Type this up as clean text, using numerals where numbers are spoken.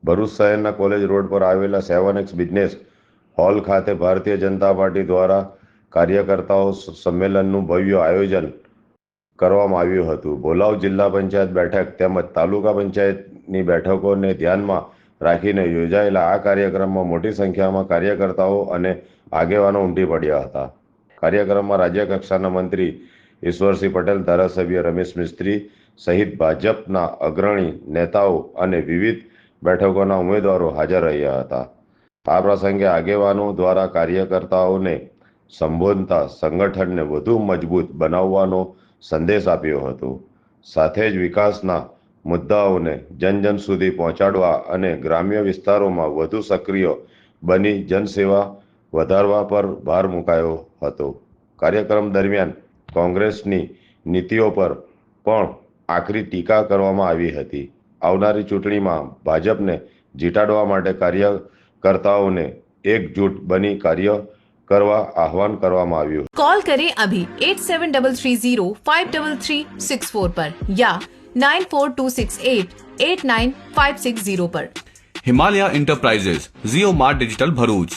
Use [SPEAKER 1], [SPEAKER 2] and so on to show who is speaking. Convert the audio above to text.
[SPEAKER 1] ભરૂચ શહેરના college road પર આવેલા 7X બિઝનેસ હોલ ખાતે ભારતીય જનતા પાર્ટી દ્વારા કાર્યકર્તાઓ સંમેલનનું ભવ્ય આયોજન કરવામાં આવ્યું હતું. ભોલાવ જિલ્લા પંચાયત બેઠક તેમજ તાલુકા પંચાયતની બેઠકોને ધ્યાનમાં રાખીને યોજાયેલા આ કાર્યક્રમમાં મોટી સંખ્યામાં કાર્યકર્તાઓ અને આગેવાનો ઉમટી પડ્યા હતા. કાર્યક્રમમાં રાજ્ય કક્ષાના મંત્રી ઈશ્વરસિંહ પટેલ, ધારાસભ્ય રમેશ મિસ્ત્રી સહિત ભાજપના અગ્રણી નેતાઓ અને વિવિધ બેઠકોના ઉમેદવારો હાજર રહ્યા હતા. આ પ્રસંગે આગેવાનો દ્વારા કાર્યકર્તાઓને સંબોધતા સંગઠનને વધુ મજબૂત બનાવવાનો સંદેશ આપ્યો હતો. સાથે જ વિકાસના મુદ્દાઓને જન સુધી પહોંચાડવા અને ગ્રામ્ય વિસ્તારોમાં વધુ સક્રિય બની જનસેવા વધારવા પર ભાર મૂકાયો હતો. કાર્યક્રમ દરમિયાન કોંગ્રેસની નીતિઓ પર પણ આકરી ટીકા કરવામાં આવી હતી. આવનારી ચૂંટણીમાં ભાજપને જીતાડવા માટે કાર્યકર્તાઓને એકજૂટ બની કાર્ય કરવા આહવાન કરવામાં આવ્યું.
[SPEAKER 2] कॉल करें अभी 8733053364 पर या 9426889560 पर.
[SPEAKER 3] हिमालय इंटरप्राइजेज, जियो मार्ट डिजिटल भरूच,